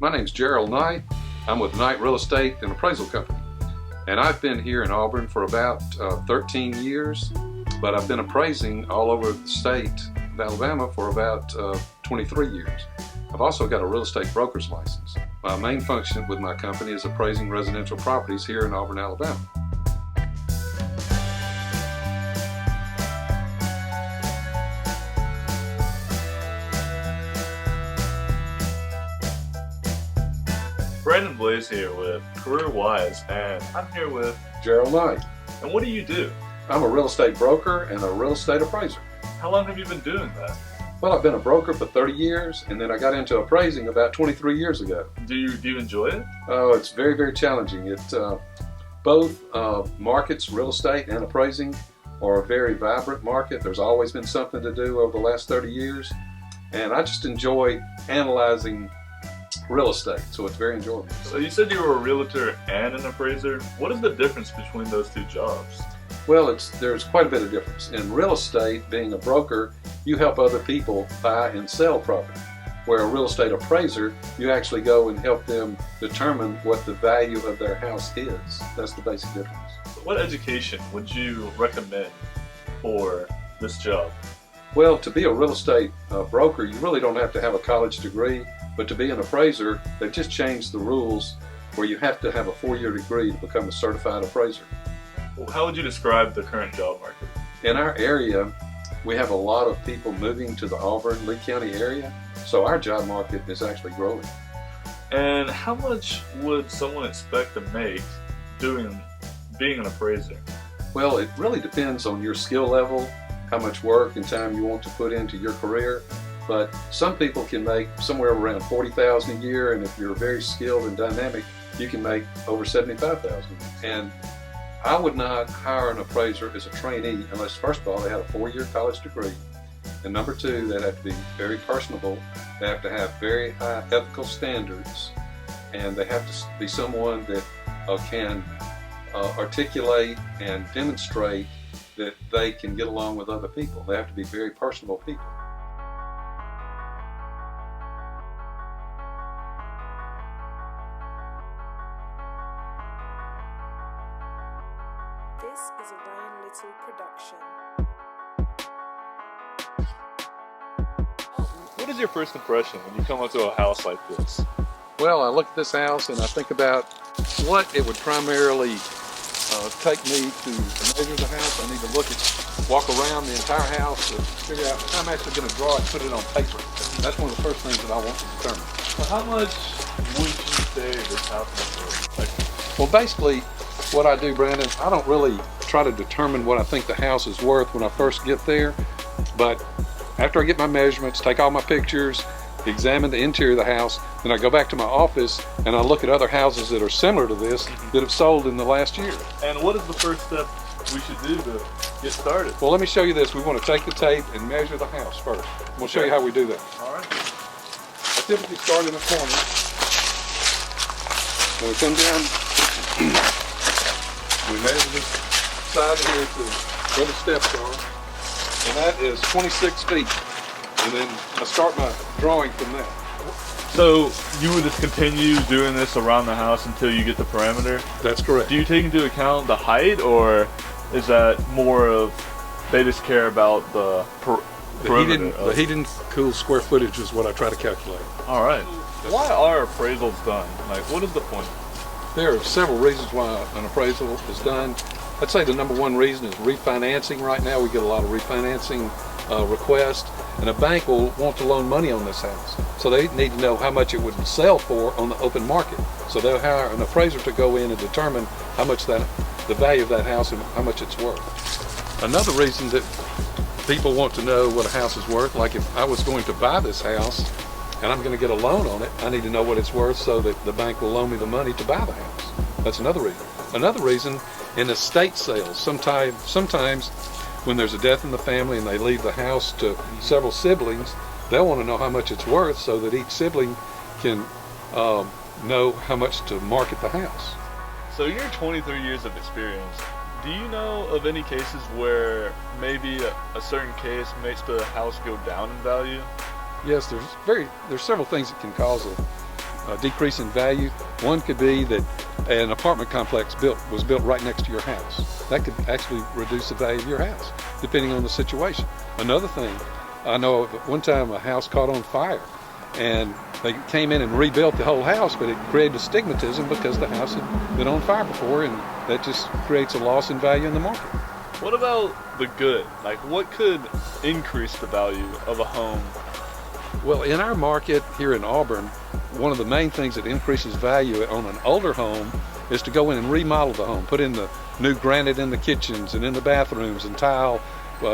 My name's Gerald Knight. I'm with Knight Real Estate and Appraisal Company. And I've been here in Auburn for about 13 years, but I've been appraising all over the state of Alabama for about 23 years. I've also got a real estate broker's license. My main function with my company is appraising residential properties here in Auburn, Alabama. Brandon Blaise here with Career-Wise, and I'm here with Gerald Knight. And what do you do? I'm a real estate broker and a real estate appraiser. How long have you been doing that? Well, I've been a broker for 30 years, and then I got into appraising about 23 years ago. Do you enjoy it? Oh, it's very, very challenging. Both markets, real estate and appraising, are a very vibrant market. There's always been something to do over the last 30 years, and I just enjoy analyzing real estate, so it's very enjoyable. So you said you were a realtor and an appraiser. What is the difference between those two jobs? Well, there's quite a bit of difference. In real estate, being a broker, you help other people buy and sell property. Where a real estate appraiser, you actually go and help them determine what the value of their house is. That's the basic difference. What education would you recommend for this job? Well, to be a real estate broker, you really don't have to have a college degree, but to be an appraiser, they've just changed the rules where you have to have a 4-year degree to become a certified appraiser. How would you describe the current job market? In our area, we have a lot of people moving to the Auburn, Lee County area, so our job market is actually growing. And how much would someone expect to make being an appraiser? Well, it really depends on your skill level, how much work and time you want to put into your career, but some people can make somewhere around $40,000 a year, and if you're very skilled and dynamic, you can make over $75,000. And I would not hire an appraiser as a trainee unless, first of all, they had a 4-year college degree, and number two, they'd have to be very personable, they have to have very high ethical standards, and they have to be someone that can articulate and demonstrate that they can get along with other people. They have to be very personable people. This is a Ryan Little production. What is your first impression when you come up to a house like this? Well, I look at this house and I think about what it would primarily take me to measure the house. I need to walk around the entire house to figure out how I'm actually going to draw it and put it on paper. That's one of the first things that I want to determine. So how much would you say this house is worth? Well, basically, what I do, Brandon, I don't really try to determine what I think the house is worth when I first get there, but after I get my measurements, take all my pictures, examine the interior of the house, then I go back to my office and I look at other houses that are similar to this that have sold in the last year. And what is the first step we should do to get started? Well, let me show you this. We want to take the tape and measure the house first. We'll show you how we do that. All right. I typically start in the corner. When we come down, we measure this side here to where the steps are, and that is 26 feet. And then I start my drawing from that. So you would just continue doing this around the house until you get the perimeter? That's correct. Do you take into account the height, or is that more of they just care about the perimeter? The heated and cool square footage is what I try to calculate. All right. Why are appraisals done? Like, what is the point? There are several reasons why an appraisal is done. I'd say the number one reason is refinancing. Right now we get a lot of refinancing requests, and a bank will want to loan money on this house. So they need to know how much it would sell for on the open market. So they'll hire an appraiser to go in and determine how much the value of that house and how much it's worth. Another reason that people want to know what a house is worth, like if I was going to buy this house and I'm going to get a loan on it, I need to know what it's worth so that the bank will loan me the money to buy the house. That's another reason. Another reason, in estate sales, sometimes when there's a death in the family and they leave the house to several siblings, they'll want to know how much it's worth so that each sibling can know how much to market the house. So you're 23 years of experience. Do you know of any cases where maybe a certain case makes the house go down in value? Yes, there's several things that can cause decrease in value. One could be that an apartment complex was built right next to your house. That could actually reduce the value of your house, depending on the situation. Another thing, I know of one time a house caught on fire, and they came in and rebuilt the whole house, but it created astigmatism because the house had been on fire before, and that just creates a loss in value in the market. What about the good? Like, what could increase the value of a home? Well, in our market here in Auburn, one of the main things that increases value on an older home is to go in and remodel the home, put in the new granite in the kitchens and in the bathrooms, and tile,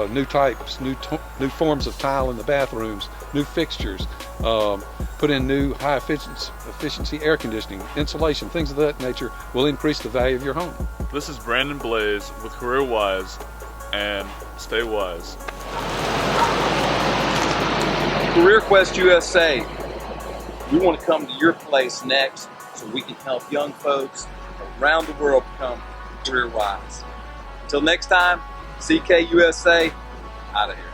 new types, new forms of tile in the bathrooms, new fixtures, put in new high efficiency air conditioning, insulation, things of that nature will increase the value of your home. This is Brandon Blaise with Career Wise, and stay wise. Career Quest USA. We want to come to your place next so we can help young folks around the world become career wise. Until next time, CK USA, out of here.